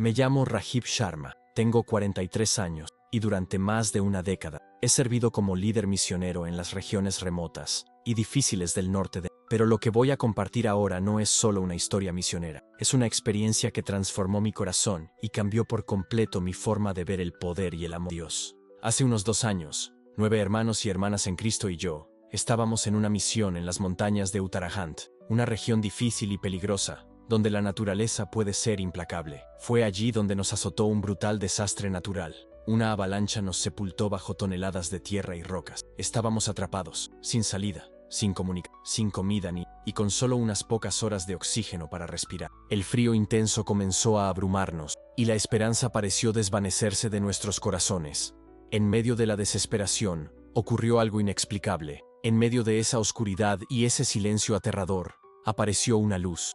Me llamo Rajiv Sharma, tengo 43 años, y durante más de una década he servido como líder misionero en las regiones remotas y difíciles del norte de... Pero lo que voy a compartir ahora no es solo una historia misionera, es una experiencia que transformó mi corazón y cambió por completo mi forma de ver el poder y el amor de Dios. Hace unos 2 años, 9 hermanos y hermanas en Cristo y yo estábamos en una misión en las montañas de Uttarakhand, una región difícil y peligrosa, donde la naturaleza puede ser implacable. Fue allí donde nos azotó un brutal desastre natural. Una avalancha nos sepultó bajo toneladas de tierra y rocas. Estábamos atrapados, sin salida, sin comunicación, sin comida y con solo unas pocas horas de oxígeno para respirar. El frío intenso comenzó a abrumarnos, y la esperanza pareció desvanecerse de nuestros corazones. En medio de la desesperación, ocurrió algo inexplicable. En medio de esa oscuridad y ese silencio aterrador, apareció una luz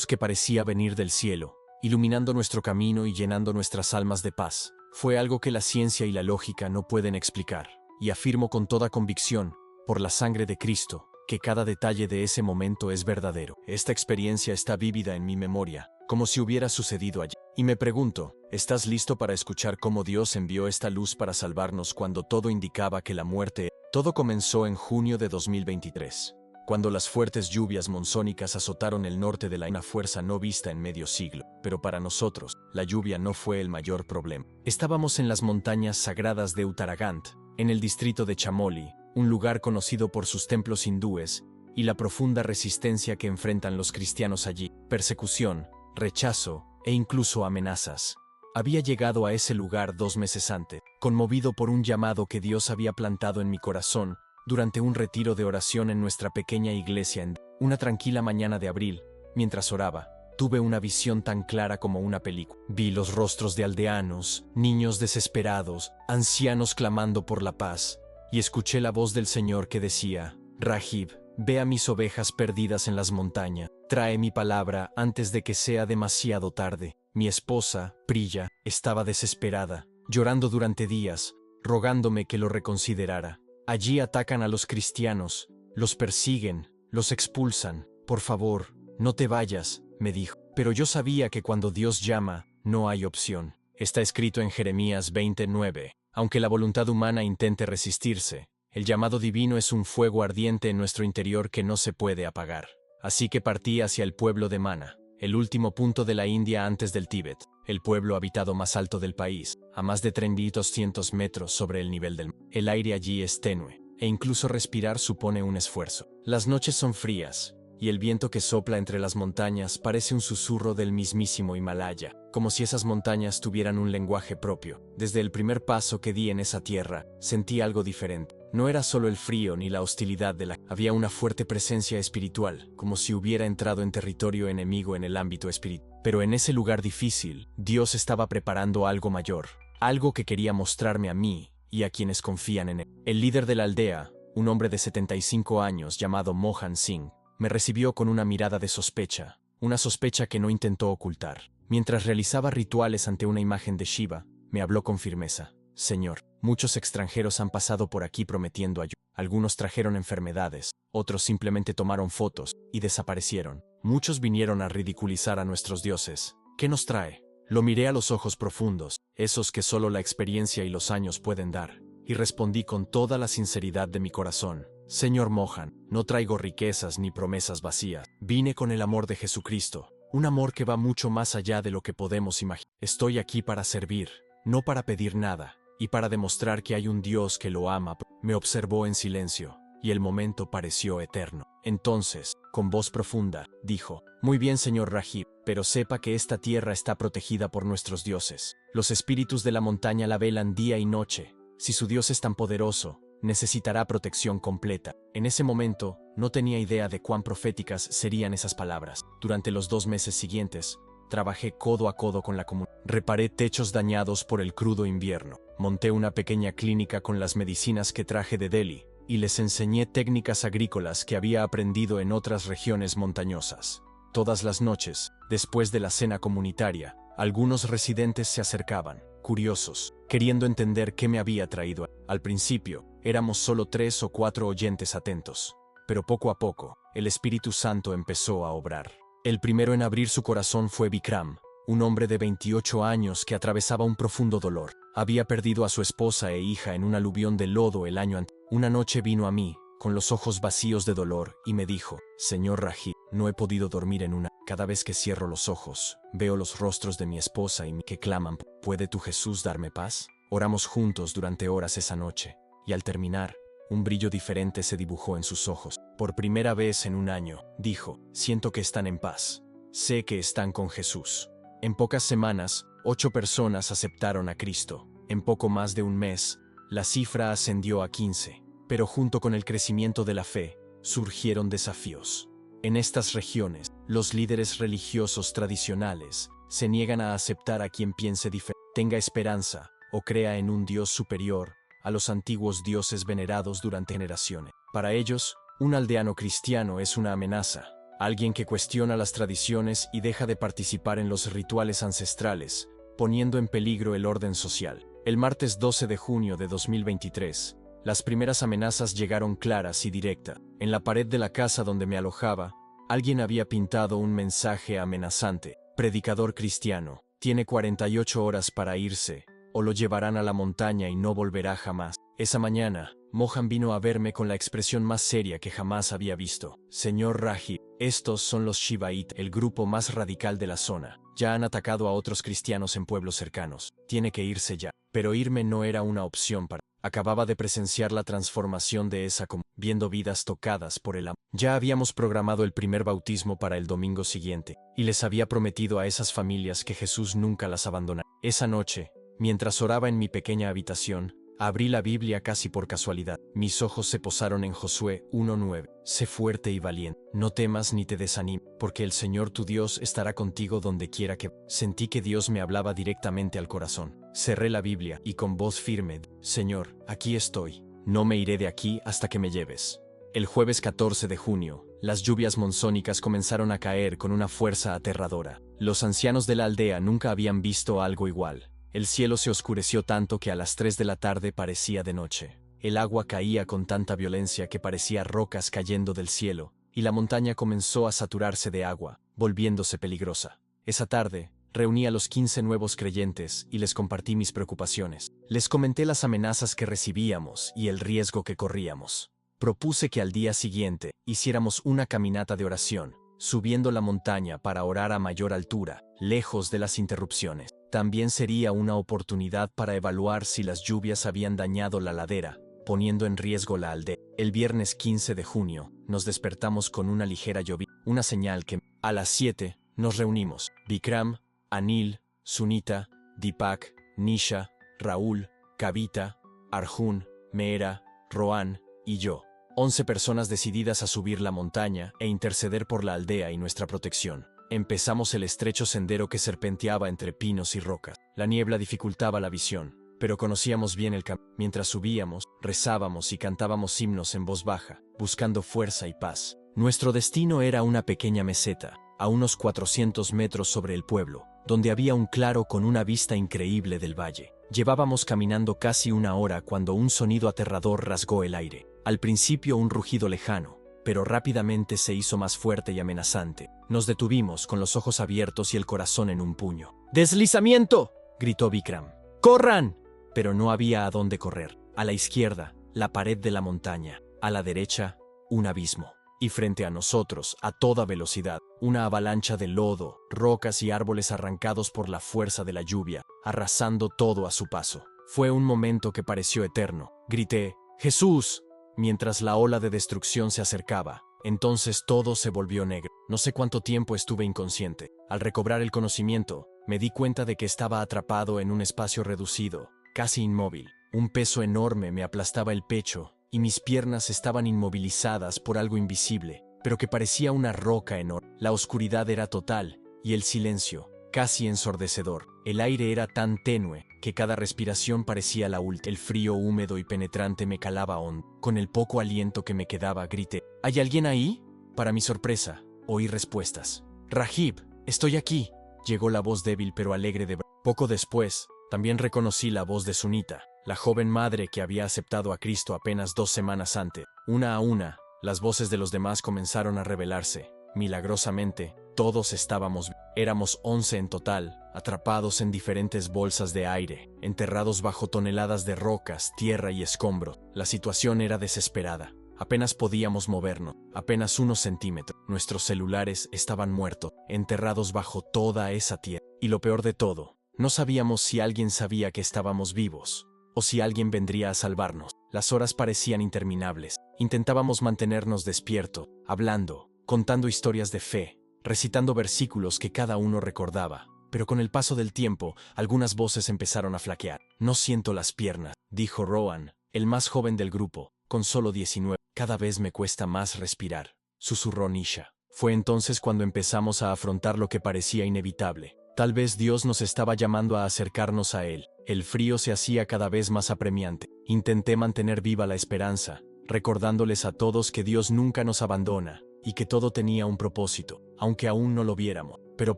que parecía venir del cielo, iluminando nuestro camino y llenando nuestras almas de paz. Fue algo que la ciencia y la lógica no pueden explicar, y afirmo con toda convicción, por la sangre de Cristo, que cada detalle de ese momento es verdadero. Esta experiencia está vívida en mi memoria, como si hubiera sucedido ayer. Y me pregunto, ¿estás listo para escuchar cómo Dios envió esta luz para salvarnos cuando todo indicaba que la muerte? Todo comenzó en junio de 2023. Cuando las fuertes lluvias monzónicas azotaron el norte de una fuerza no vista en medio siglo. Pero para nosotros, la lluvia no fue el mayor problema. Estábamos en las montañas sagradas de Uttarakhand, en el distrito de Chamoli, un lugar conocido por sus templos hindúes, y la profunda resistencia que enfrentan los cristianos allí, persecución, rechazo e incluso amenazas. Había llegado a ese lugar 2 meses antes, conmovido por un llamado que Dios había plantado en mi corazón, durante un retiro de oración en nuestra pequeña iglesia en una tranquila mañana de abril. Mientras oraba, tuve una visión tan clara como una película. Vi los rostros de aldeanos, niños desesperados, ancianos clamando por la paz, y escuché la voz del Señor que decía: Rajiv, ve a mis ovejas perdidas en las montañas, trae mi palabra antes de que sea demasiado tarde. Mi esposa, Priya, estaba desesperada, llorando durante días, rogándome que lo reconsiderara. Allí atacan a los cristianos, los persiguen, los expulsan. Por favor, no te vayas, me dijo. Pero yo sabía que cuando Dios llama, no hay opción. Está escrito en Jeremías 29. Aunque la voluntad humana intente resistirse, el llamado divino es un fuego ardiente en nuestro interior que no se puede apagar. Así que partí hacia el pueblo de Mana, el último punto de la India antes del Tíbet, el pueblo habitado más alto del país, a más de 3.200 metros sobre el nivel del mar. El aire allí es tenue, e incluso respirar supone un esfuerzo. Las noches son frías, y el viento que sopla entre las montañas parece un susurro del mismísimo Himalaya, como si esas montañas tuvieran un lenguaje propio. Desde el primer paso que di en esa tierra, sentí algo diferente. No era solo el frío ni la hostilidad había una fuerte presencia espiritual, como si hubiera entrado en territorio enemigo en el ámbito espiritual. Pero en ese lugar difícil, Dios estaba preparando algo mayor, algo que quería mostrarme a mí y a quienes confían en él. El líder de la aldea, un hombre de 75 años llamado Mohan Singh, me recibió con una mirada de sospecha, una sospecha que no intentó ocultar. Mientras realizaba rituales ante una imagen de Shiva, me habló con firmeza. Señor, muchos extranjeros han pasado por aquí prometiendo ayuda. Algunos trajeron enfermedades, otros simplemente tomaron fotos y desaparecieron. Muchos vinieron a ridiculizar a nuestros dioses. ¿Qué nos trae? Lo miré a los ojos profundos, esos que solo la experiencia y los años pueden dar, y respondí con toda la sinceridad de mi corazón. Señor Mohan, no traigo riquezas ni promesas vacías. Vine con el amor de Jesucristo, un amor que va mucho más allá de lo que podemos imaginar. Estoy aquí para servir, no para pedir nada, y para demostrar que hay un Dios que lo ama. Me observó en silencio, y el momento pareció eterno. Entonces, con voz profunda, dijo: Muy bien, señor Rajiv, pero sepa que esta tierra está protegida por nuestros dioses. Los espíritus de la montaña la velan día y noche. Si su Dios es tan poderoso, necesitará protección completa. En ese momento, no tenía idea de cuán proféticas serían esas palabras. Durante los 2 meses siguientes, trabajé codo a codo con la comunidad. Reparé techos dañados por el crudo invierno. Monté una pequeña clínica con las medicinas que traje de Delhi, y les enseñé técnicas agrícolas que había aprendido en otras regiones montañosas. Todas las noches, después de la cena comunitaria, algunos residentes se acercaban, curiosos, queriendo entender qué me había traído. Al principio, éramos solo 3 o 4 oyentes atentos, pero poco a poco, el Espíritu Santo empezó a obrar. El primero en abrir su corazón fue Vikram, un hombre de 28 años que atravesaba un profundo dolor. Había perdido a su esposa e hija en un aluvión de lodo el año anterior. Una noche vino a mí, con los ojos vacíos de dolor, y me dijo: Señor Rahib, no he podido dormir en una. Cada vez que cierro los ojos, veo los rostros de mi esposa y que claman: ¿Puede tu Jesús darme paz? Oramos juntos durante horas esa noche, y al terminar, un brillo diferente se dibujó en sus ojos. Por primera vez en un año, dijo: Siento que están en paz. Sé que están con Jesús. En pocas semanas, 8 personas aceptaron a Cristo. En poco más de un mes, la cifra ascendió a 15. Pero junto con el crecimiento de la fe, surgieron desafíos. En estas regiones, los líderes religiosos tradicionales se niegan a aceptar a quien piense diferente, tenga esperanza o crea en un Dios superior a los antiguos dioses venerados durante generaciones. Para ellos, un aldeano cristiano es una amenaza, alguien que cuestiona las tradiciones y deja de participar en los rituales ancestrales, poniendo en peligro el orden social. El martes 12 de junio de 2023, las primeras amenazas llegaron claras y directas. En la pared de la casa donde me alojaba, alguien había pintado un mensaje amenazante: predicador cristiano, tiene 48 horas para irse, o lo llevarán a la montaña y no volverá jamás. Esa mañana, Mohan vino a verme con la expresión más seria que jamás había visto. Señor Rahib, estos son los Shivaite, el grupo más radical de la zona. Ya han atacado a otros cristianos en pueblos cercanos. Tiene que irse ya. Pero irme no era una opción para... Acababa de presenciar la transformación de esa comunidad, viendo vidas tocadas por el amor. Ya habíamos programado el primer bautismo para el domingo siguiente, y les había prometido a esas familias que Jesús nunca las abandonará. Esa noche, mientras oraba en mi pequeña habitación, abrí la Biblia casi por casualidad. Mis ojos se posaron en Josué 1:9. Sé fuerte y valiente. No temas ni te desanimes, porque el Señor tu Dios estará contigo donde quiera que... Sentí que Dios me hablaba directamente al corazón. Cerré la Biblia y con voz firme: Señor, aquí estoy. No me iré de aquí hasta que me lleves. El jueves 14 de junio, las lluvias monzónicas comenzaron a caer con una fuerza aterradora. Los ancianos de la aldea nunca habían visto algo igual. El cielo se oscureció tanto que a las 3 de la tarde parecía de noche. El agua caía con tanta violencia que parecía rocas cayendo del cielo, y la montaña comenzó a saturarse de agua, volviéndose peligrosa. Esa tarde, reuní a los 15 nuevos creyentes y les compartí mis preocupaciones. Les comenté las amenazas que recibíamos y el riesgo que corríamos. Propuse que al día siguiente hiciéramos una caminata de oración, subiendo la montaña para orar a mayor altura, lejos de las interrupciones. También sería una oportunidad para evaluar si las lluvias habían dañado la ladera, poniendo en riesgo la aldea. El viernes 15 de junio, nos despertamos con una ligera lluvia, una señal que... A las 7, nos reunimos. Vikram, Anil, Sunita, Deepak, Nisha, Raúl, Kavita, Arjun, Meera, Rohan y yo. 11 personas decididas a subir la montaña e interceder por la aldea y nuestra protección. Empezamos el estrecho sendero que serpenteaba entre pinos y rocas. La niebla dificultaba la visión, pero conocíamos bien el camino. Mientras subíamos, rezábamos y cantábamos himnos en voz baja, buscando fuerza y paz. Nuestro destino era una pequeña meseta, a unos 400 metros sobre el pueblo, donde había un claro con una vista increíble del valle. Llevábamos caminando casi una hora cuando un sonido aterrador rasgó el aire. Al principio un rugido lejano, pero rápidamente se hizo más fuerte y amenazante. Nos detuvimos con los ojos abiertos y el corazón en un puño. ¡Deslizamiento!, gritó Vikram. ¡Corran! Pero no había a dónde correr. A la izquierda, la pared de la montaña. A la derecha, un abismo. Y frente a nosotros, a toda velocidad, una avalancha de lodo, rocas y árboles arrancados por la fuerza de la lluvia, arrasando todo a su paso. Fue un momento que pareció eterno. Grité: ¡Jesús!, mientras la ola de destrucción se acercaba. Entonces todo se volvió negro. No sé cuánto tiempo estuve inconsciente. Al recobrar el conocimiento, me di cuenta de que estaba atrapado en un espacio reducido, casi inmóvil. Un peso enorme me aplastaba el pecho y mis piernas estaban inmovilizadas por algo invisible, pero que parecía una roca enorme. La oscuridad era total y el silencio, casi ensordecedor. El aire era tan tenue que cada respiración parecía la última. El frío húmedo y penetrante me calaba hondo. Con el poco aliento que me quedaba, grité: ¿Hay alguien ahí? Para mi sorpresa, oí respuestas. Rahib, estoy aquí. Llegó la voz débil pero alegre de... Poco después, también reconocí la voz de Sunita, la joven madre que había aceptado a Cristo apenas 2 semanas antes. Una a una, las voces de los demás comenzaron a revelarse. Milagrosamente, todos estábamos bien. Éramos 11 en total, atrapados en diferentes bolsas de aire, enterrados bajo toneladas de rocas, tierra y escombros. La situación era desesperada. Apenas podíamos movernos, apenas unos centímetros. Nuestros celulares estaban muertos, enterrados bajo toda esa tierra. Y lo peor de todo, no sabíamos si alguien sabía que estábamos vivos, o si alguien vendría a salvarnos. Las horas parecían interminables. Intentábamos mantenernos despiertos, hablando, contando historias de fe, recitando versículos que cada uno recordaba. Pero con el paso del tiempo, algunas voces empezaron a flaquear. No siento las piernas, dijo Rowan, el más joven del grupo, con solo 19. Cada vez me cuesta más respirar, susurró Nisha. Fue entonces cuando empezamos a afrontar lo que parecía inevitable. Tal vez Dios nos estaba llamando a acercarnos a Él. El frío se hacía cada vez más apremiante. Intenté mantener viva la esperanza, recordándoles a todos que Dios nunca nos abandona y que todo tenía un propósito, aunque aún no lo viéramos. Pero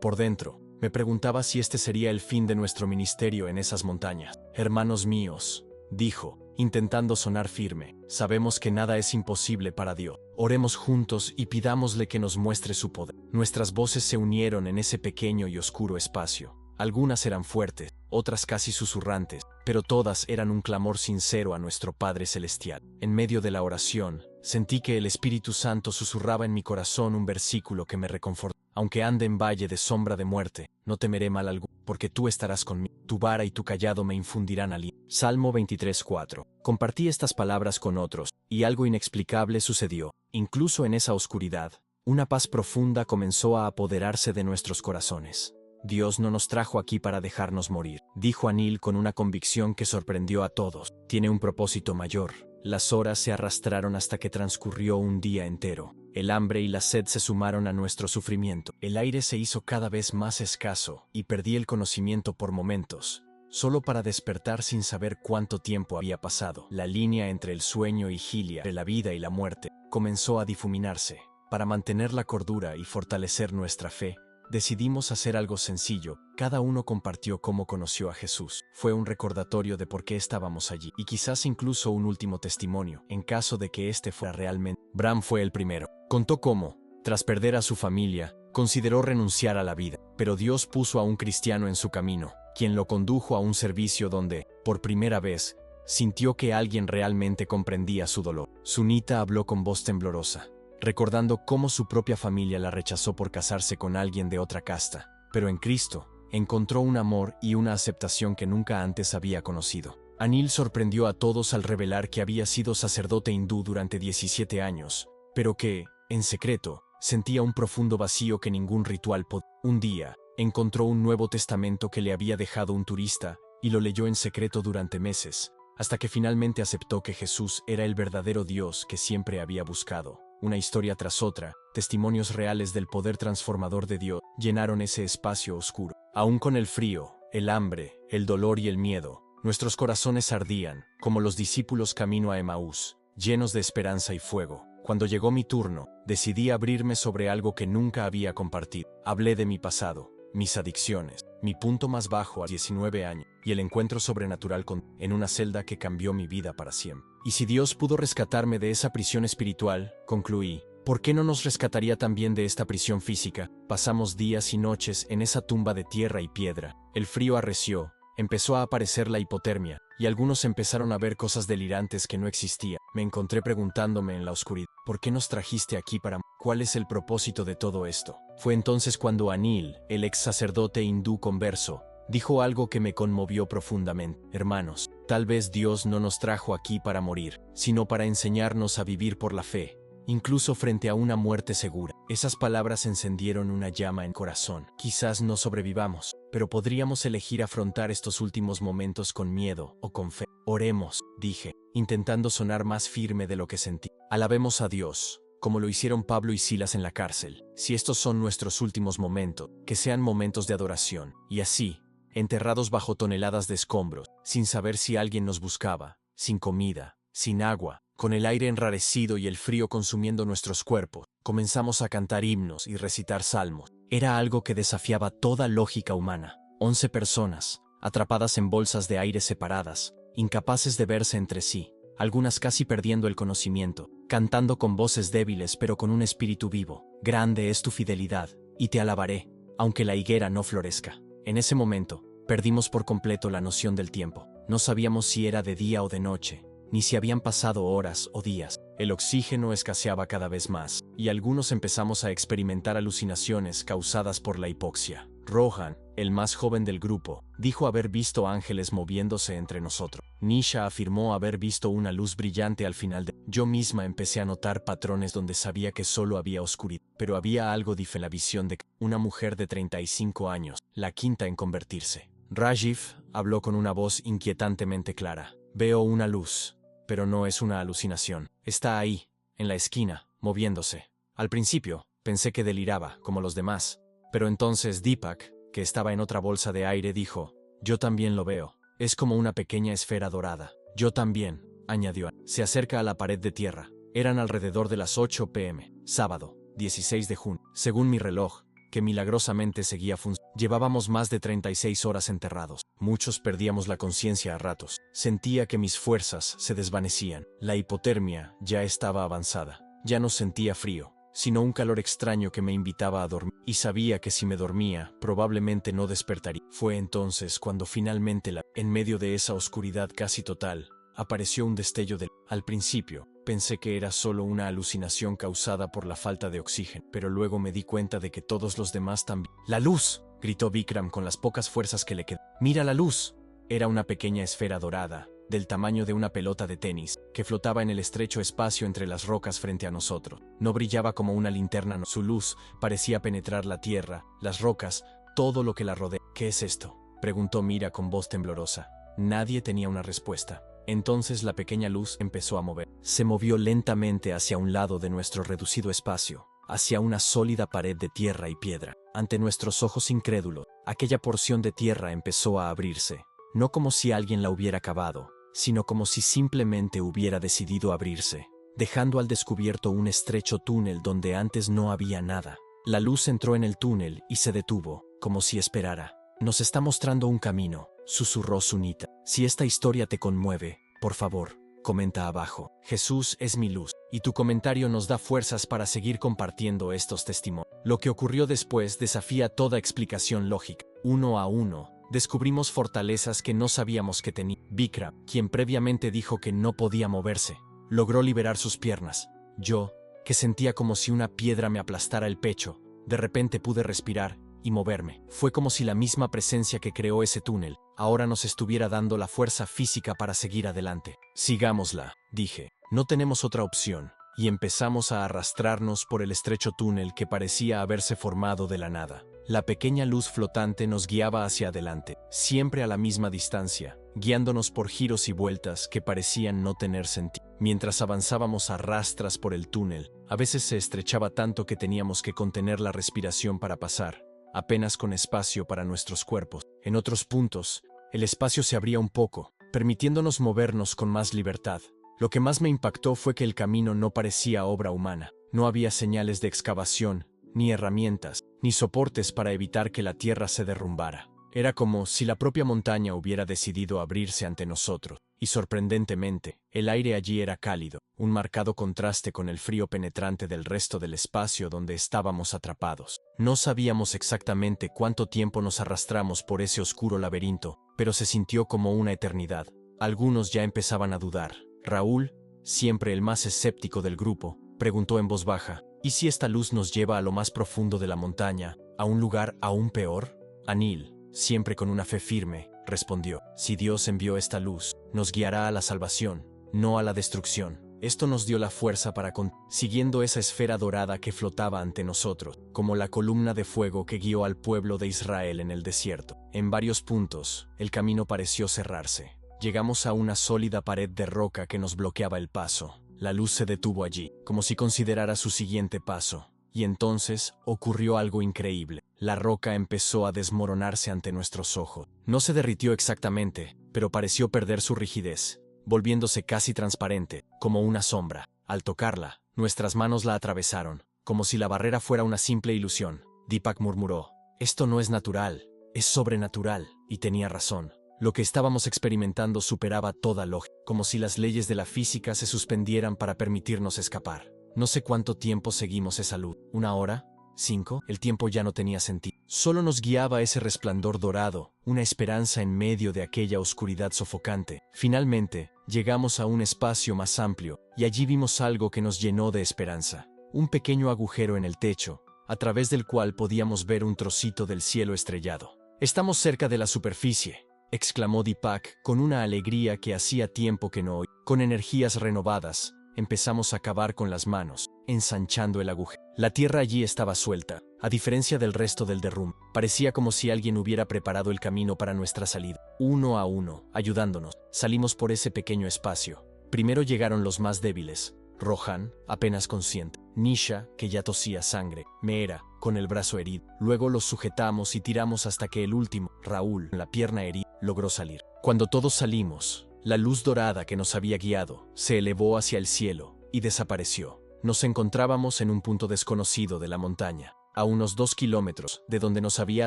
por dentro, me preguntaba si este sería el fin de nuestro ministerio en esas montañas. Hermanos míos, dijo, intentando sonar firme, sabemos que nada es imposible para Dios. Oremos juntos y pidámosle que nos muestre su poder. Nuestras voces se unieron en ese pequeño y oscuro espacio. Algunas eran fuertes, otras casi susurrantes, pero todas eran un clamor sincero a nuestro Padre Celestial. En medio de la oración, sentí que el Espíritu Santo susurraba en mi corazón un versículo que me reconfortó. Aunque ande en valle de sombra de muerte, no temeré mal alguno, porque tú estarás conmigo. Tu vara y tu cayado me infundirán aliento. Salmo 23:4. Compartí estas palabras con otros, y algo inexplicable sucedió. Incluso en esa oscuridad, una paz profunda comenzó a apoderarse de nuestros corazones. Dios no nos trajo aquí para dejarnos morir, dijo Anil con una convicción que sorprendió a todos. Tiene un propósito mayor. Las horas se arrastraron hasta que transcurrió un día entero. El hambre y la sed se sumaron a nuestro sufrimiento. El aire se hizo cada vez más escaso y perdí el conocimiento por momentos, solo para despertar sin saber cuánto tiempo había pasado. La línea entre el sueño y Gilia, entre la vida y la muerte, comenzó a difuminarse. Para mantener la cordura y fortalecer nuestra fe, decidimos hacer algo sencillo. Cada uno compartió cómo conoció a Jesús. Fue un recordatorio de por qué estábamos allí, y quizás incluso un último testimonio, en caso de que este fuera realmente. Bram fue el primero. Contó cómo, tras perder a su familia, consideró renunciar a la vida, pero Dios puso a un cristiano en su camino, quien lo condujo a un servicio donde, por primera vez, sintió que alguien realmente comprendía su dolor. Sunita habló con voz temblorosa, recordando cómo su propia familia la rechazó por casarse con alguien de otra casta, pero en Cristo encontró un amor y una aceptación que nunca antes había conocido. Anil sorprendió a todos al revelar que había sido sacerdote hindú durante 17 años, pero que, en secreto, sentía un profundo vacío que ningún ritual podía. Un día, encontró un Nuevo Testamento que le había dejado un turista y lo leyó en secreto durante meses, hasta que finalmente aceptó que Jesús era el verdadero Dios que siempre había buscado. Una historia tras otra, testimonios reales del poder transformador de Dios, llenaron ese espacio oscuro. Aún con el frío, el hambre, el dolor y el miedo, nuestros corazones ardían, como los discípulos camino a Emaús, llenos de esperanza y fuego. Cuando llegó mi turno, decidí abrirme sobre algo que nunca había compartido. Hablé de mi pasado, mis adicciones, mi punto más bajo a 19 años, y el encuentro sobrenatural en una celda que cambió mi vida para siempre. Y si Dios pudo rescatarme de esa prisión espiritual, concluí, ¿por qué no nos rescataría también de esta prisión física? Pasamos días y noches en esa tumba de tierra y piedra. El frío arreció, empezó a aparecer la hipotermia, y algunos empezaron a ver cosas delirantes que no existían. Me encontré preguntándome en la oscuridad, ¿por qué nos trajiste aquí para morir? ¿Cuál es el propósito de todo esto? Fue entonces cuando Anil, el ex sacerdote hindú converso, dijo algo que me conmovió profundamente. Hermanos, tal vez Dios no nos trajo aquí para morir, sino para enseñarnos a vivir por la fe, incluso frente a una muerte segura. Esas palabras encendieron una llama en corazón. Quizás no sobrevivamos, pero podríamos elegir afrontar estos últimos momentos con miedo o con fe. Oremos, dije, intentando sonar más firme de lo que sentí. Alabemos a Dios, como lo hicieron Pablo y Silas en la cárcel. Si estos son nuestros últimos momentos, que sean momentos de adoración. Y así, enterrados bajo toneladas de escombros, sin saber si alguien nos buscaba, sin comida, sin agua, con el aire enrarecido y el frío consumiendo nuestros cuerpos, comenzamos a cantar himnos y recitar salmos. Era algo que desafiaba toda lógica humana. 11 personas, atrapadas en bolsas de aire separadas, incapaces de verse entre sí, algunas casi perdiendo el conocimiento, cantando con voces débiles pero con un espíritu vivo. Grande es tu fidelidad, y te alabaré, aunque la higuera no florezca. En ese momento, perdimos por completo la noción del tiempo. No sabíamos si era de día o de noche, ni si habían pasado horas o días. El oxígeno escaseaba cada vez más, y algunos empezamos a experimentar alucinaciones causadas por la hipoxia. Rohan, el más joven del grupo, dijo haber visto ángeles moviéndose entre nosotros. Nisha afirmó haber visto una luz brillante al final de... Yo misma empecé a notar patrones donde sabía que solo había oscuridad, pero había algo diferente en la visión de una mujer de 35 años, la quinta en convertirse. Rajiv habló con una voz inquietantemente clara. Veo una luz, pero no es una alucinación. Está ahí, en la esquina, moviéndose. Al principio, pensé que deliraba, como los demás. Pero entonces Deepak, que estaba en otra bolsa de aire, dijo, yo también lo veo. Es como una pequeña esfera dorada. Yo también, añadió. Se acerca a la pared de tierra. Eran alrededor de las 8 p.m., sábado, 16 de junio. Según mi reloj, que milagrosamente seguía funcionando. Llevábamos más de 36 horas enterrados. Muchos perdíamos la conciencia a ratos. Sentía que mis fuerzas se desvanecían. La hipotermia ya estaba avanzada. Ya no sentía frío, sino un calor extraño que me invitaba a dormir, y sabía que si me dormía, probablemente no despertaría. Fue entonces cuando finalmente en medio de esa oscuridad casi total, apareció un destello de... Al principio, pensé que era solo una alucinación causada por la falta de oxígeno, pero luego me di cuenta de que todos los demás también... ¡La luz!, gritó Vikram con las pocas fuerzas que le quedaban. ¡Mira la luz! Era una pequeña esfera dorada, del tamaño de una pelota de tenis, que flotaba en el estrecho espacio entre las rocas frente a nosotros. No brillaba como una linterna, su luz parecía penetrar la tierra, las rocas, todo lo que la rodea. ¿Qué es esto?, preguntó Mira con voz temblorosa. Nadie tenía una respuesta. Entonces la pequeña luz empezó a mover. Se movió lentamente hacia un lado de nuestro reducido espacio, hacia una sólida pared de tierra y piedra. Ante nuestros ojos incrédulos, aquella porción de tierra empezó a abrirse, no como si alguien la hubiera cavado, sino como si simplemente hubiera decidido abrirse, dejando al descubierto un estrecho túnel donde antes no había nada. La luz entró en el túnel y se detuvo, como si esperara. Nos está mostrando un camino, susurró Sunita. Si esta historia te conmueve, por favor, comenta abajo. Jesús es mi luz, y tu comentario nos da fuerzas para seguir compartiendo estos testimonios. Lo que ocurrió después desafía toda explicación lógica. Uno a uno, descubrimos fortalezas que no sabíamos que tenía. Vikram, quien previamente dijo que no podía moverse, logró liberar sus piernas. Yo, que sentía como si una piedra me aplastara el pecho, de repente pude respirar y moverme. Fue como si la misma presencia que creó ese túnel ahora nos estuviera dando la fuerza física para seguir adelante. Sigámosla, dije. No tenemos otra opción. Y empezamos a arrastrarnos por el estrecho túnel que parecía haberse formado de la nada. La pequeña luz flotante nos guiaba hacia adelante, siempre a la misma distancia, guiándonos por giros y vueltas que parecían no tener sentido. Mientras avanzábamos a rastras por el túnel, a veces se estrechaba tanto que teníamos que contener la respiración para pasar, apenas con espacio para nuestros cuerpos. En otros puntos, el espacio se abría un poco, permitiéndonos movernos con más libertad. Lo que más me impactó fue que el camino no parecía obra humana. No había señales de excavación, ni herramientas, ni soportes para evitar que la tierra se derrumbara. Era como si la propia montaña hubiera decidido abrirse ante nosotros. Y sorprendentemente, el aire allí era cálido, un marcado contraste con el frío penetrante del resto del espacio donde estábamos atrapados. No sabíamos exactamente cuánto tiempo nos arrastramos por ese oscuro laberinto, pero se sintió como una eternidad. Algunos ya empezaban a dudar. Raúl, siempre el más escéptico del grupo, preguntó en voz baja, ¿y si esta luz nos lleva a lo más profundo de la montaña, a un lugar aún peor? Anil, siempre con una fe firme, respondió, si Dios envió esta luz, nos guiará a la salvación, no a la destrucción. Esto nos dio la fuerza para siguiendo esa esfera dorada que flotaba ante nosotros, como la columna de fuego que guió al pueblo de Israel en el desierto. En varios puntos, el camino pareció cerrarse. Llegamos a una sólida pared de roca que nos bloqueaba el paso. La luz se detuvo allí, como si considerara su siguiente paso. Y entonces ocurrió algo increíble. La roca empezó a desmoronarse ante nuestros ojos. No se derritió exactamente, pero pareció perder su rigidez, volviéndose casi transparente, como una sombra. Al tocarla, nuestras manos la atravesaron, como si la barrera fuera una simple ilusión. Deepak murmuró, esto no es natural, es sobrenatural, y tenía razón. Lo que estábamos experimentando superaba toda lógica, como si las leyes de la física se suspendieran para permitirnos escapar. No sé cuánto tiempo seguimos esa luz. ¿Una hora? 5. El tiempo ya no tenía sentido. Solo nos guiaba ese resplandor dorado, una esperanza en medio de aquella oscuridad sofocante. Finalmente, llegamos a un espacio más amplio, y allí vimos algo que nos llenó de esperanza. Un pequeño agujero en el techo, a través del cual podíamos ver un trocito del cielo estrellado. «Estamos cerca de la superficie», exclamó Deepak con una alegría que hacía tiempo que no oía. Con energías renovadas, empezamos a cavar con las manos, ensanchando el agujero. La tierra allí estaba suelta, a diferencia del resto del derrumbe. Parecía como si alguien hubiera preparado el camino para nuestra salida. Uno a uno, ayudándonos, salimos por ese pequeño espacio. Primero llegaron los más débiles. Rohan, apenas consciente. Nisha, que ya tosía sangre. Meera, con el brazo herido. Luego los sujetamos y tiramos hasta que el último, Raúl, la pierna herida, logró salir. Cuando todos salimos, la luz dorada que nos había guiado se elevó hacia el cielo y desapareció. Nos encontrábamos en un punto desconocido de la montaña, a unos 2 kilómetros de donde nos había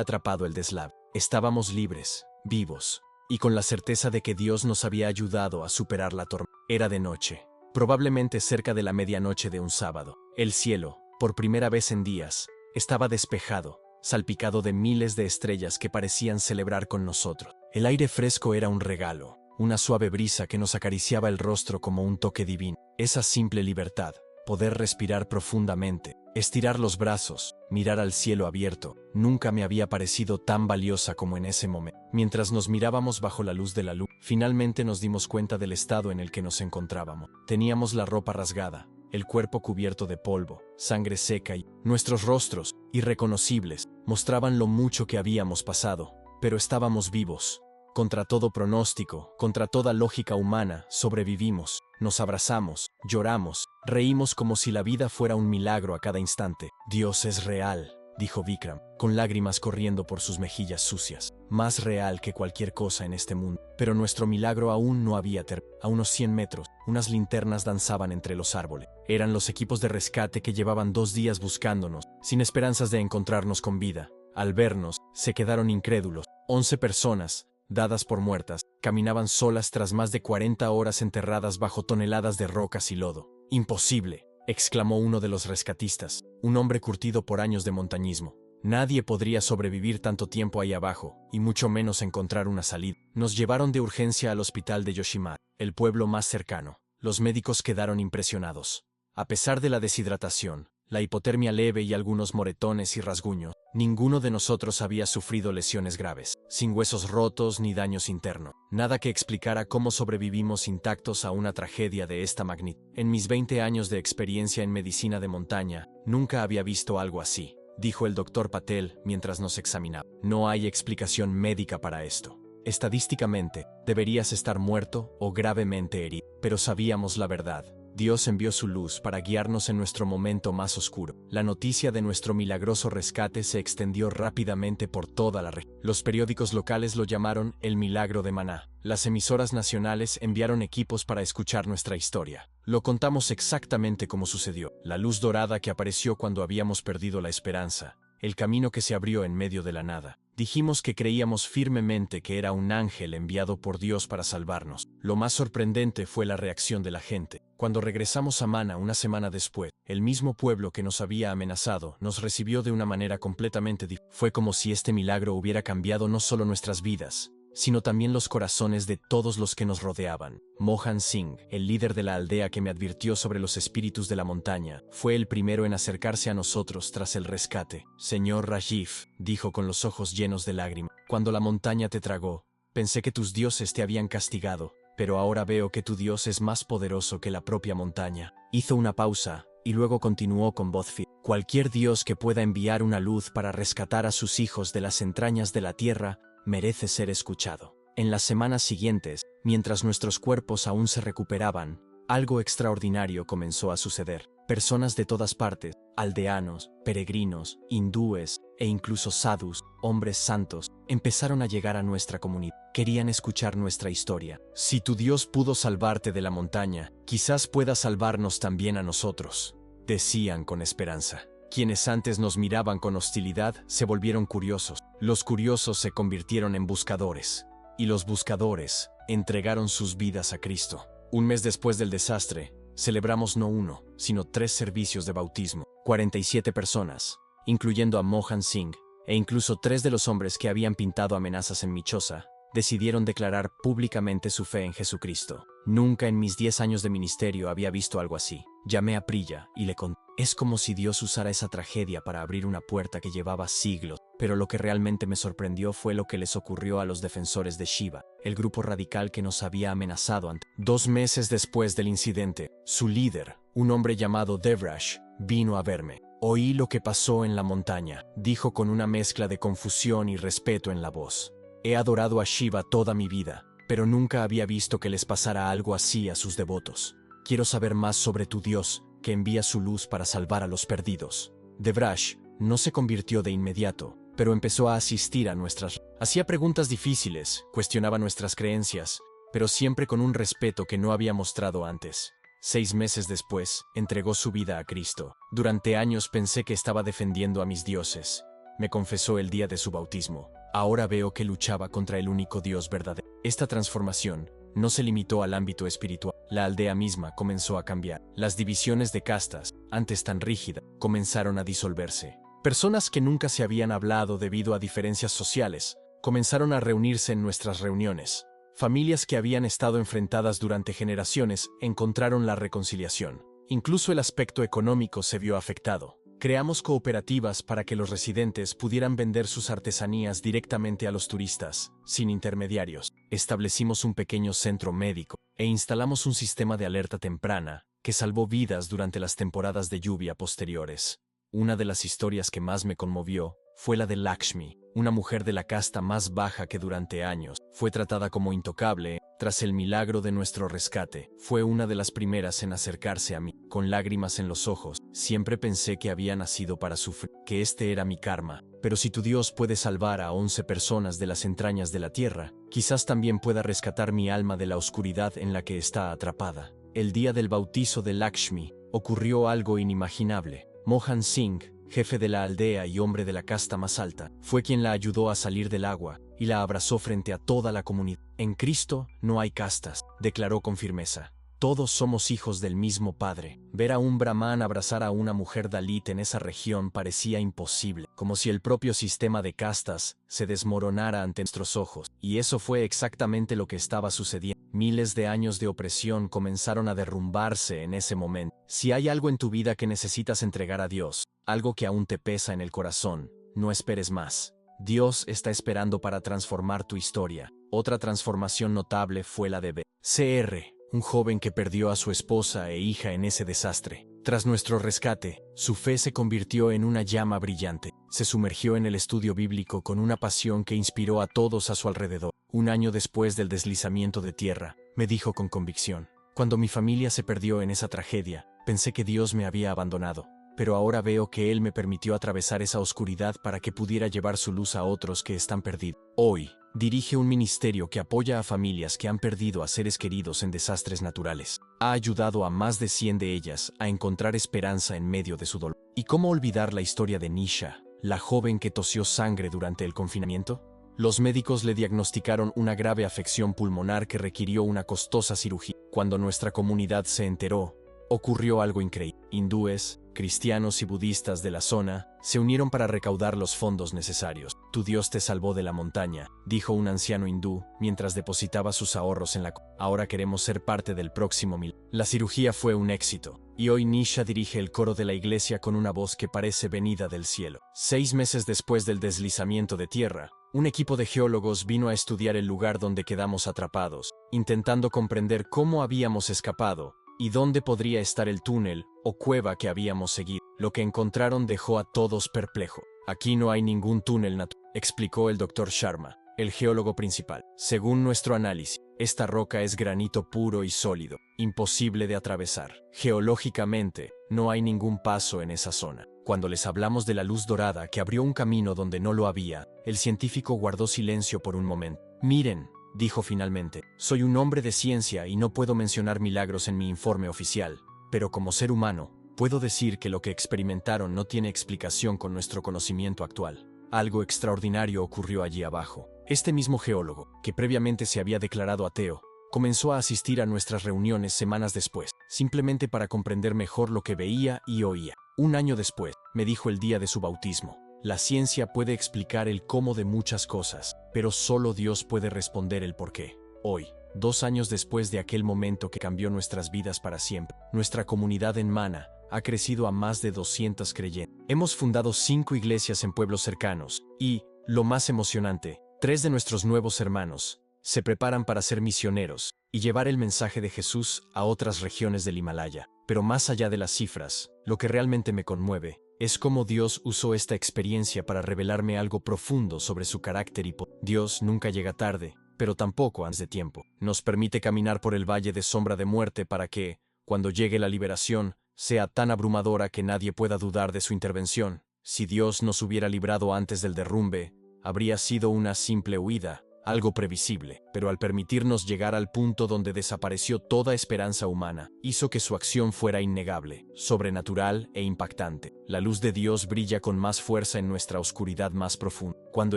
atrapado el deslave. Estábamos libres, vivos, y con la certeza de que Dios nos había ayudado a superar la tormenta. Era de noche, probablemente cerca de la medianoche de un sábado. El cielo, por primera vez en días, estaba despejado, salpicado de miles de estrellas que parecían celebrar con nosotros. El aire fresco era un regalo, una suave brisa que nos acariciaba el rostro como un toque divino. Esa simple libertad, poder respirar profundamente, estirar los brazos, mirar al cielo abierto, nunca me había parecido tan valiosa como en ese momento. Mientras nos mirábamos bajo la luz de la luna, finalmente nos dimos cuenta del estado en el que nos encontrábamos. Teníamos la ropa rasgada, el cuerpo cubierto de polvo, sangre seca y nuestros rostros, irreconocibles, mostraban lo mucho que habíamos pasado, pero estábamos vivos. Contra todo pronóstico, contra toda lógica humana, sobrevivimos, nos abrazamos, lloramos, reímos como si la vida fuera un milagro a cada instante. «Dios es real», dijo Vikram, con lágrimas corriendo por sus mejillas sucias. «Más real que cualquier cosa en este mundo». Pero nuestro milagro aún no había terminado. A unos 100 metros, unas linternas danzaban entre los árboles. Eran los equipos de rescate que llevaban 2 días buscándonos, sin esperanzas de encontrarnos con vida. Al vernos, se quedaron incrédulos. 11 personas, dadas por muertas, caminaban solas tras más de 40 horas enterradas bajo toneladas de rocas y lodo. «Imposible», exclamó uno de los rescatistas, un hombre curtido por años de montañismo. «Nadie podría sobrevivir tanto tiempo ahí abajo, y mucho menos encontrar una salida». Nos llevaron de urgencia al hospital de Yoshima, el pueblo más cercano. Los médicos quedaron impresionados. A pesar de la deshidratación, la hipotermia leve y algunos moretones y rasguños, ninguno de nosotros había sufrido lesiones graves, sin huesos rotos ni daños internos. Nada que explicara cómo sobrevivimos intactos a una tragedia de esta magnitud. En mis 20 años de experiencia en medicina de montaña, nunca había visto algo así, dijo el doctor Patel mientras nos examinaba. No hay explicación médica para esto. Estadísticamente, deberías estar muerto o gravemente herido, pero sabíamos la verdad. Dios envió su luz para guiarnos en nuestro momento más oscuro. La noticia de nuestro milagroso rescate se extendió rápidamente por toda la región. Los periódicos locales lo llamaron el milagro de Maná. Las emisoras nacionales enviaron equipos para escuchar nuestra historia. Lo contamos exactamente como sucedió. La luz dorada que apareció cuando habíamos perdido la esperanza. El camino que se abrió en medio de la nada. Dijimos que creíamos firmemente que era un ángel enviado por Dios para salvarnos. Lo más sorprendente fue la reacción de la gente. Cuando regresamos a Mana una semana después, el mismo pueblo que nos había amenazado nos recibió de una manera completamente diferente. Fue como si este milagro hubiera cambiado no solo nuestras vidas, sino también los corazones de todos los que nos rodeaban. Mohan Singh, el líder de la aldea que me advirtió sobre los espíritus de la montaña, fue el primero en acercarse a nosotros tras el rescate. «Señor Rajiv», dijo con los ojos llenos de lágrimas, «cuando la montaña te tragó, pensé que tus dioses te habían castigado, pero ahora veo que tu Dios es más poderoso que la propia montaña». Hizo una pausa, y luego continuó con voz firme. «Cualquier Dios que pueda enviar una luz para rescatar a sus hijos de las entrañas de la tierra, merece ser escuchado». En las semanas siguientes, mientras nuestros cuerpos aún se recuperaban, algo extraordinario comenzó a suceder. Personas de todas partes, aldeanos, peregrinos, hindúes e incluso sadhus, hombres santos, empezaron a llegar a nuestra comunidad. Querían escuchar nuestra historia. «Si tu Dios pudo salvarte de la montaña, quizás pueda salvarnos también a nosotros», decían con esperanza. Quienes antes nos miraban con hostilidad se volvieron curiosos. Los curiosos se convirtieron en buscadores. Y los buscadores entregaron sus vidas a Cristo. Un mes después del desastre, celebramos no 1, sino 3 servicios de bautismo. 47 personas, incluyendo a Mohan Singh, e incluso 3 de los hombres que habían pintado amenazas en mi choza, decidieron declarar públicamente su fe en Jesucristo. Nunca en mis 10 años de ministerio había visto algo así. Llamé a Priya y le conté. Es como si Dios usara esa tragedia para abrir una puerta que llevaba siglos. Pero lo que realmente me sorprendió fue lo que les ocurrió a los defensores de Shiva, el grupo radical que nos había amenazado antes. 2 meses después del incidente, su líder, un hombre llamado Devraj, vino a verme. Oí lo que pasó en la montaña, dijo con una mezcla de confusión y respeto en la voz. He adorado a Shiva toda mi vida, pero nunca había visto que les pasara algo así a sus devotos. Quiero saber más sobre tu Dios, que envía su luz para salvar a los perdidos. Devraj no se convirtió de inmediato, pero empezó a asistir a nuestras... Hacía preguntas difíciles, cuestionaba nuestras creencias, pero siempre con un respeto que no había mostrado antes. 6 meses después, entregó su vida a Cristo. Durante años pensé que estaba defendiendo a mis dioses. Me confesó el día de su bautismo. Ahora veo que luchaba contra el único Dios verdadero. Esta transformación no se limitó al ámbito espiritual. La aldea misma comenzó a cambiar. Las divisiones de castas, antes tan rígidas, comenzaron a disolverse. Personas que nunca se habían hablado debido a diferencias sociales, comenzaron a reunirse en nuestras reuniones. Familias que habían estado enfrentadas durante generaciones encontraron la reconciliación. Incluso el aspecto económico se vio afectado. Creamos cooperativas para que los residentes pudieran vender sus artesanías directamente a los turistas, sin intermediarios. Establecimos un pequeño centro médico e instalamos un sistema de alerta temprana que salvó vidas durante las temporadas de lluvia posteriores. Una de las historias que más me conmovió fue la de Lakshmi, una mujer de la casta más baja que durante años fue tratada como intocable. Tras el milagro de nuestro rescate, fue una de las primeras en acercarse a mí, con lágrimas en los ojos. Siempre pensé que había nacido para sufrir, que este era mi karma. Pero si tu Dios puede salvar a 11 personas de las entrañas de la tierra, quizás también pueda rescatar mi alma de la oscuridad en la que está atrapada. El día del bautizo de Lakshmi, ocurrió algo inimaginable. Mohan Singh, jefe de la aldea y hombre de la casta más alta, fue quien la ayudó a salir del agua y la abrazó frente a toda la comunidad. En Cristo no hay castas, declaró con firmeza. Todos somos hijos del mismo Padre. Ver a un brahman abrazar a una mujer dalit en esa región parecía imposible, como si el propio sistema de castas se desmoronara ante nuestros ojos. Y eso fue exactamente lo que estaba sucediendo. Miles de años de opresión comenzaron a derrumbarse en ese momento. Si hay algo en tu vida que necesitas entregar a Dios, algo que aún te pesa en el corazón, no esperes más. Dios está esperando para transformar tu historia. Otra transformación notable fue la de B.C.R., un joven que perdió a su esposa e hija en ese desastre. Tras nuestro rescate, su fe se convirtió en una llama brillante. Se sumergió en el estudio bíblico con una pasión que inspiró a todos a su alrededor. Un año después del deslizamiento de tierra, me dijo con convicción: cuando mi familia se perdió en esa tragedia, pensé que Dios me había abandonado. Pero ahora veo que Él me permitió atravesar esa oscuridad para que pudiera llevar su luz a otros que están perdidos. Hoy, dirige un ministerio que apoya a familias que han perdido a seres queridos en desastres naturales. Ha ayudado a más de 100 de ellas a encontrar esperanza en medio de su dolor. ¿Y cómo olvidar la historia de Nisha, la joven que tosió sangre durante el confinamiento? Los médicos le diagnosticaron una grave afección pulmonar que requirió una costosa cirugía. Cuando nuestra comunidad se enteró, ocurrió algo increíble. Hindúes, cristianos y budistas de la zona se unieron para recaudar los fondos necesarios. Tu Dios te salvó de la montaña, dijo un anciano hindú mientras depositaba sus ahorros en la... Ahora queremos ser parte del próximo milagro. La cirugía fue un éxito, y hoy Nisha dirige el coro de la iglesia con una voz que parece venida del cielo. 6 meses después del deslizamiento de tierra, un equipo de geólogos vino a estudiar el lugar donde quedamos atrapados, intentando comprender cómo habíamos escapado y dónde podría estar el túnel o cueva que habíamos seguido. Lo que encontraron dejó a todos perplejos. Aquí no hay ningún túnel natural, explicó el Dr. Sharma, el geólogo principal. Según nuestro análisis, esta roca es granito puro y sólido, imposible de atravesar. Geológicamente, no hay ningún paso en esa zona. Cuando les hablamos de la luz dorada que abrió un camino donde no lo había, el científico guardó silencio por un momento. Miren, dijo finalmente, soy un hombre de ciencia y no puedo mencionar milagros en mi informe oficial, pero como ser humano, puedo decir que lo que experimentaron no tiene explicación con nuestro conocimiento actual. Algo extraordinario ocurrió allí abajo. Este mismo geólogo, que previamente se había declarado ateo, comenzó a asistir a nuestras reuniones semanas después, simplemente para comprender mejor lo que veía y oía. Un año después, me dijo el día de su bautismo: la ciencia puede explicar el cómo de muchas cosas, pero solo Dios puede responder el por qué. Hoy, 2 años después de aquel momento que cambió nuestras vidas para siempre, nuestra comunidad en Mana ha crecido a más de 200 creyentes. Hemos fundado 5 iglesias en pueblos cercanos y, lo más emocionante, 3 de nuestros nuevos hermanos se preparan para ser misioneros y llevar el mensaje de Jesús a otras regiones del Himalaya. Pero más allá de las cifras, lo que realmente me conmueve es cómo Dios usó esta experiencia para revelarme algo profundo sobre su carácter y poder. Dios nunca llega tarde, pero tampoco antes de tiempo. Nos permite caminar por el valle de sombra de muerte para que, cuando llegue la liberación, sea tan abrumadora que nadie pueda dudar de su intervención. Si Dios nos hubiera librado antes del derrumbe, habría sido una simple huida, algo previsible, pero al permitirnos llegar al punto donde desapareció toda esperanza humana, hizo que su acción fuera innegable, sobrenatural e impactante. La luz de Dios brilla con más fuerza en nuestra oscuridad más profunda. Cuando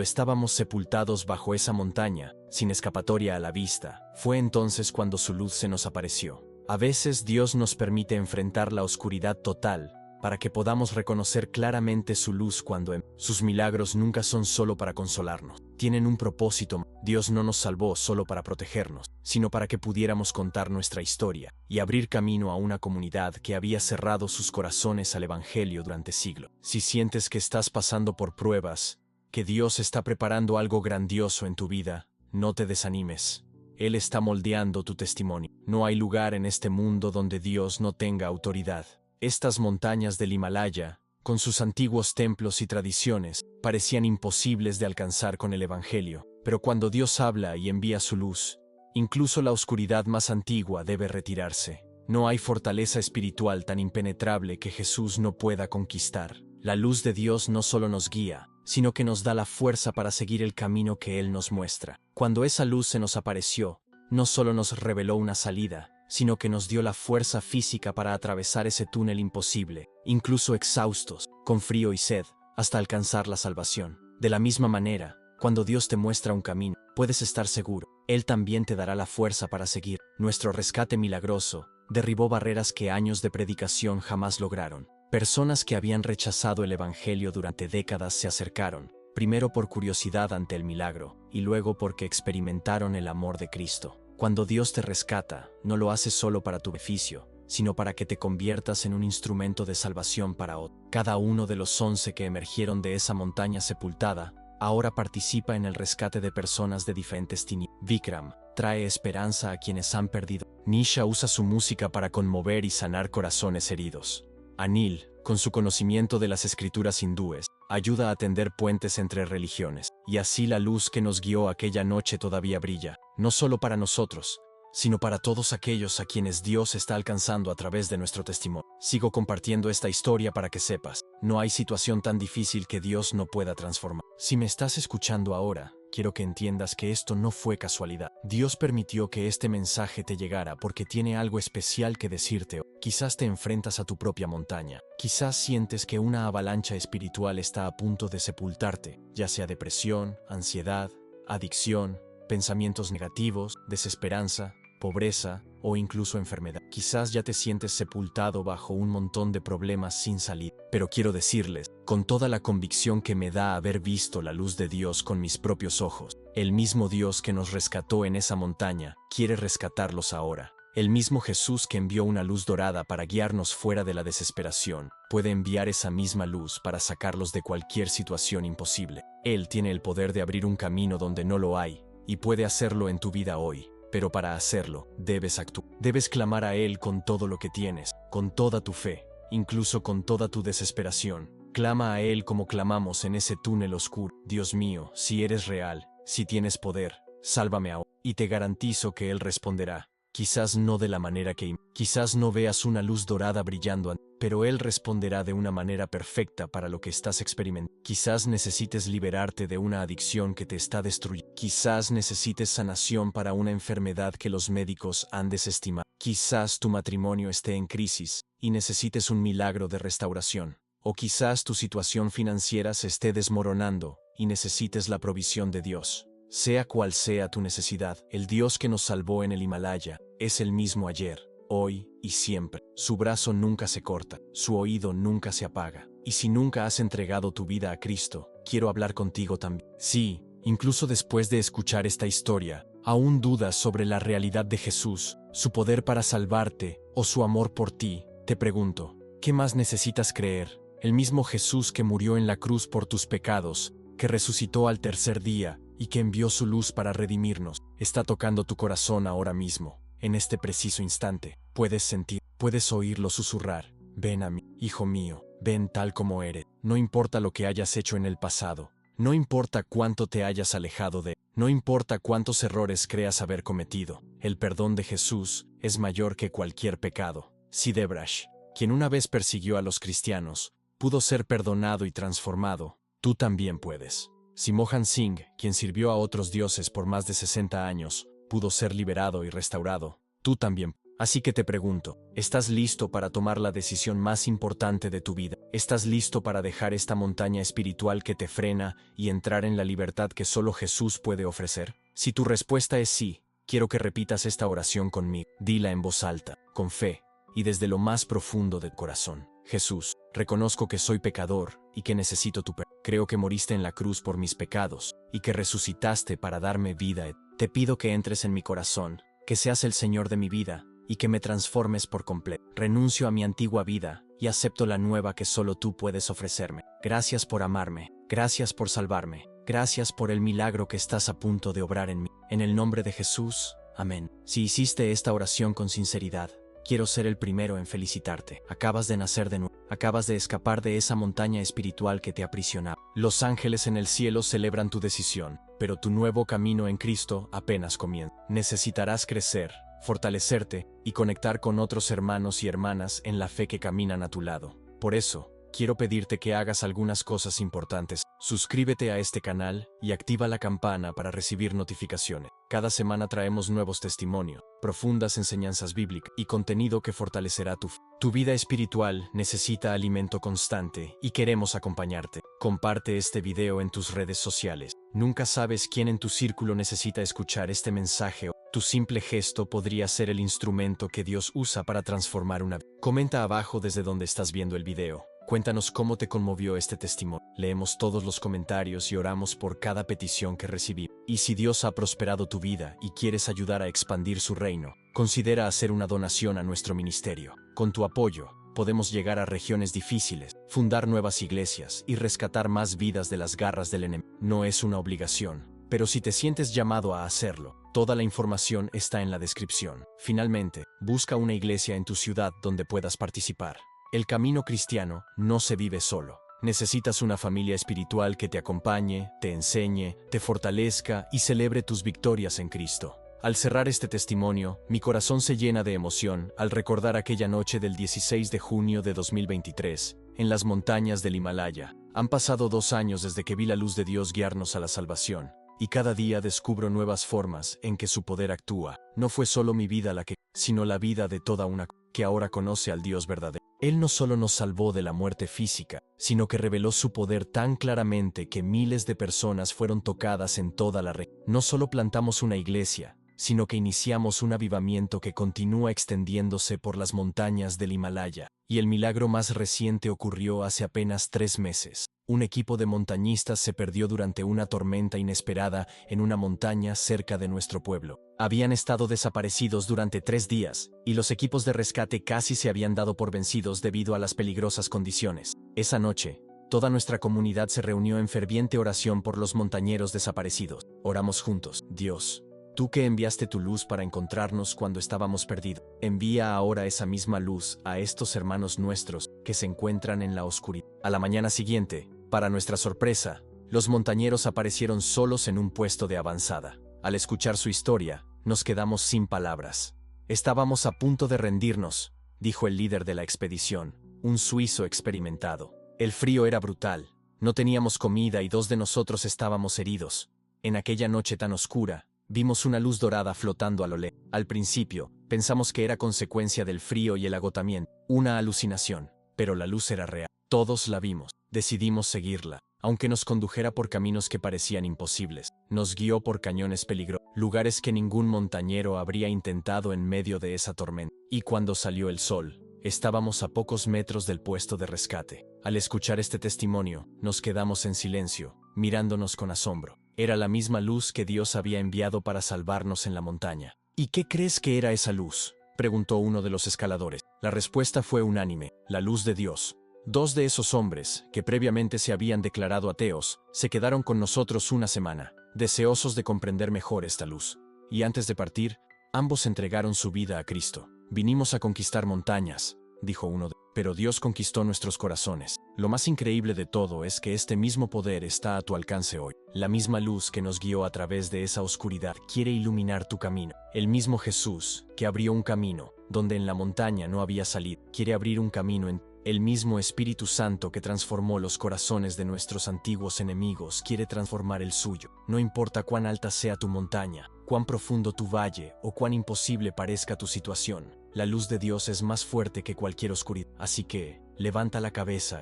estábamos sepultados bajo esa montaña, sin escapatoria a la vista, fue entonces cuando su luz se nos apareció. A veces Dios nos permite enfrentar la oscuridad total, para que podamos reconocer claramente su luz cuando sus milagros nunca son solo para consolarnos. Tienen un propósito. Dios no nos salvó solo para protegernos, sino para que pudiéramos contar nuestra historia y abrir camino a una comunidad que había cerrado sus corazones al Evangelio durante siglos. Si sientes que estás pasando por pruebas, que Dios está preparando algo grandioso en tu vida, no te desanimes. Él está moldeando tu testimonio. No hay lugar en este mundo donde Dios no tenga autoridad. Estas montañas del Himalaya, con sus antiguos templos y tradiciones, parecían imposibles de alcanzar con el Evangelio. Pero cuando Dios habla y envía su luz, incluso la oscuridad más antigua debe retirarse. No hay fortaleza espiritual tan impenetrable que Jesús no pueda conquistar. La luz de Dios no solo nos guía, sino que nos da la fuerza para seguir el camino que Él nos muestra. Cuando esa luz se nos apareció, no solo nos reveló una salida, sino que nos dio la fuerza física para atravesar ese túnel imposible, incluso exhaustos, con frío y sed, hasta alcanzar la salvación. De la misma manera, cuando Dios te muestra un camino, puedes estar seguro, Él también te dará la fuerza para seguir. Nuestro rescate milagroso derribó barreras que años de predicación jamás lograron. Personas que habían rechazado el Evangelio durante décadas se acercaron, primero por curiosidad ante el milagro, y luego porque experimentaron el amor de Cristo. Cuando Dios te rescata, no lo hace solo para tu beneficio, sino para que te conviertas en un instrumento de salvación para otros. Cada uno de los 11 que emergieron de esa montaña sepultada, ahora participa en el rescate de personas de diferentes tinieblas. Vikram trae esperanza a quienes han perdido. Nisha usa su música para conmover y sanar corazones heridos. Anil, con su conocimiento de las escrituras hindúes, ayuda a tender puentes entre religiones. Y así la luz que nos guió aquella noche todavía brilla, no solo para nosotros, sino para todos aquellos a quienes Dios está alcanzando a través de nuestro testimonio. Sigo compartiendo esta historia para que sepas, no hay situación tan difícil que Dios no pueda transformar. Si me estás escuchando ahora, quiero que entiendas que esto no fue casualidad. Dios permitió que este mensaje te llegara porque tiene algo especial que decirte. Quizás te enfrentas a tu propia montaña. Quizás sientes que una avalancha espiritual está a punto de sepultarte, ya sea depresión, ansiedad, adicción, pensamientos negativos, desesperanza, pobreza o incluso enfermedad. Quizás ya te sientes sepultado bajo un montón de problemas sin salida. Pero quiero decirles, con toda la convicción que me da haber visto la luz de Dios con mis propios ojos, el mismo Dios que nos rescató en esa montaña, quiere rescatarlos ahora. El mismo Jesús que envió una luz dorada para guiarnos fuera de la desesperación, puede enviar esa misma luz para sacarlos de cualquier situación imposible. Él tiene el poder de abrir un camino donde no lo hay, y puede hacerlo en tu vida hoy. Pero para hacerlo, debes actuar. Debes clamar a Él con todo lo que tienes, con toda tu fe, incluso con toda tu desesperación. Clama a Él como clamamos en ese túnel oscuro. Dios mío, si eres real, si tienes poder, sálvame ahora. Y te garantizo que Él responderá. Quizás no de la manera que quizás no veas una luz dorada brillando, pero Él responderá de una manera perfecta para lo que estás experimentando. Quizás necesites liberarte de una adicción que te está destruyendo. Quizás necesites sanación para una enfermedad que los médicos han desestimado. Quizás tu matrimonio esté en crisis y necesites un milagro de restauración. O quizás tu situación financiera se esté desmoronando y necesites la provisión de Dios. Sea cual sea tu necesidad, el Dios que nos salvó en el Himalaya es el mismo ayer, hoy y siempre. Su brazo nunca se corta, su oído nunca se apaga. Y si nunca has entregado tu vida a Cristo, quiero hablar contigo también. Sí, incluso después de escuchar esta historia, ¿aún dudas sobre la realidad de Jesús, su poder para salvarte o su amor por ti? Te pregunto, ¿qué más necesitas creer? El mismo Jesús que murió en la cruz por tus pecados, que resucitó al tercer día y que envió su luz para redimirnos, está tocando tu corazón ahora mismo. En este preciso instante, puedes sentir, puedes oírlo susurrar. Ven a mí, hijo mío, ven tal como eres. No importa lo que hayas hecho en el pasado, no importa cuánto te hayas alejado de él, no importa cuántos errores creas haber cometido, el perdón de Jesús es mayor que cualquier pecado. Si Debrash, quien una vez persiguió a los cristianos, pudo ser perdonado y transformado, tú también puedes. Si Mohan Singh, quien sirvió a otros dioses por más de 60 años, pudo ser liberado y restaurado, tú también. Así que te pregunto, ¿estás listo para tomar la decisión más importante de tu vida? ¿Estás listo para dejar esta montaña espiritual que te frena y entrar en la libertad que solo Jesús puede ofrecer? Si tu respuesta es sí, quiero que repitas esta oración conmigo. Dila en voz alta, con fe, y desde lo más profundo del corazón. Jesús, reconozco que soy pecador y que necesito tu perdón. Creo que moriste en la cruz por mis pecados y que resucitaste para darme vida. Te pido que entres en mi corazón, que seas el Señor de mi vida y que me transformes por completo. Renuncio a mi antigua vida y acepto la nueva que solo tú puedes ofrecerme. Gracias por amarme, gracias por salvarme, gracias por el milagro que estás a punto de obrar en mí. En el nombre de Jesús, amén. Si hiciste esta oración con sinceridad, quiero ser el primero en felicitarte. Acabas de nacer de nuevo. Acabas de escapar de esa montaña espiritual que te aprisionaba. Los ángeles en el cielo celebran tu decisión, pero tu nuevo camino en Cristo apenas comienza. Necesitarás crecer, fortalecerte y conectar con otros hermanos y hermanas en la fe que caminan a tu lado. Por eso, quiero pedirte que hagas algunas cosas importantes. Suscríbete a este canal y activa la campana para recibir notificaciones. Cada semana traemos nuevos testimonios, profundas enseñanzas bíblicas y contenido que fortalecerá tu fe. Tu vida espiritual necesita alimento constante y queremos acompañarte. Comparte este video en tus redes sociales. Nunca sabes quién en tu círculo necesita escuchar este mensaje. Tu simple gesto podría ser el instrumento que Dios usa para transformar una vida. Comenta abajo desde donde estás viendo el video. Cuéntanos cómo te conmovió este testimonio. Leemos todos los comentarios y oramos por cada petición que recibí. Y si Dios ha prosperado tu vida y quieres ayudar a expandir su reino, considera hacer una donación a nuestro ministerio. Con tu apoyo, podemos llegar a regiones difíciles, fundar nuevas iglesias y rescatar más vidas de las garras del enemigo. No es una obligación, pero si te sientes llamado a hacerlo, toda la información está en la descripción. Finalmente, busca una iglesia en tu ciudad donde puedas participar. El camino cristiano no se vive solo. Necesitas una familia espiritual que te acompañe, te enseñe, te fortalezca y celebre tus victorias en Cristo. Al cerrar este testimonio, mi corazón se llena de emoción al recordar aquella noche del 16 de junio de 2023, en las montañas del Himalaya. Han pasado 2 años desde que vi la luz de Dios guiarnos a la salvación, y cada día descubro nuevas formas en que su poder actúa. No fue solo mi vida la que, sino la vida de toda una que ahora conoce al Dios verdadero. Él no solo nos salvó de la muerte física, sino que reveló su poder tan claramente que miles de personas fueron tocadas en toda la región. No solo plantamos una iglesia, sino que iniciamos un avivamiento que continúa extendiéndose por las montañas del Himalaya. Y el milagro más reciente ocurrió hace apenas 3 meses. Un equipo de montañistas se perdió durante una tormenta inesperada en una montaña cerca de nuestro pueblo. Habían estado desaparecidos durante 3 días, y los equipos de rescate casi se habían dado por vencidos debido a las peligrosas condiciones. Esa noche, toda nuestra comunidad se reunió en ferviente oración por los montañeros desaparecidos. Oramos juntos. Dios, tú que enviaste tu luz para encontrarnos cuando estábamos perdidos, envía ahora esa misma luz a estos hermanos nuestros que se encuentran en la oscuridad. A la mañana siguiente, para nuestra sorpresa, los montañeros aparecieron solos en un puesto de avanzada. Al escuchar su historia, nos quedamos sin palabras. Estábamos a punto de rendirnos, dijo el líder de la expedición, un suizo experimentado. El frío era brutal, no teníamos comida y 2 de nosotros estábamos heridos. En aquella noche tan oscura, vimos una luz dorada flotando a lo lejos. Al principio, pensamos que era consecuencia del frío y el agotamiento, una alucinación, pero la luz era real. Todos la vimos. Decidimos seguirla, aunque nos condujera por caminos que parecían imposibles. Nos guió por cañones peligrosos. lugares que ningún montañero habría intentado en medio de esa tormenta. Y cuando salió el sol, estábamos a pocos metros del puesto de rescate. Al escuchar este testimonio, nos quedamos en silencio, mirándonos con asombro. Era la misma luz que Dios había enviado para salvarnos en la montaña. ¿Y qué crees que era esa luz?, preguntó uno de los escaladores. La respuesta fue unánime: la luz de Dios. Dos de esos hombres, que previamente se habían declarado ateos, se quedaron con nosotros una semana, deseosos de comprender mejor esta luz. Y antes de partir, ambos entregaron su vida a Cristo. Vinimos a conquistar montañas, dijo uno, pero Dios conquistó nuestros corazones. Lo más increíble de todo es que este mismo poder está a tu alcance hoy. La misma luz que nos guió a través de esa oscuridad quiere iluminar tu camino. El mismo Jesús, que abrió un camino donde en la montaña no había salida, quiere abrir un camino en el mismo Espíritu Santo que transformó los corazones de nuestros antiguos enemigos quiere transformar el suyo. No importa cuán alta sea tu montaña, cuán profundo tu valle o cuán imposible parezca tu situación, la luz de Dios es más fuerte que cualquier oscuridad. Así que, levanta la cabeza,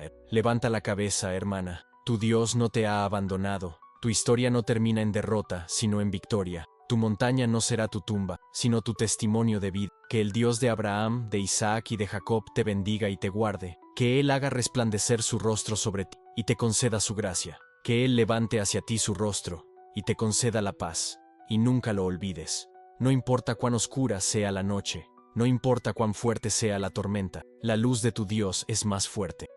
hermana. Tu Dios no te ha abandonado. Tu historia no termina en derrota, sino en victoria. Tu montaña no será tu tumba, sino tu testimonio de vida. Que el Dios de Abraham, de Isaac y de Jacob te bendiga y te guarde. Que Él haga resplandecer su rostro sobre ti y te conceda su gracia. Que Él levante hacia ti su rostro y te conceda la paz. Y nunca lo olvides. No importa cuán oscura sea la noche, no importa cuán fuerte sea la tormenta, la luz de tu Dios es más fuerte.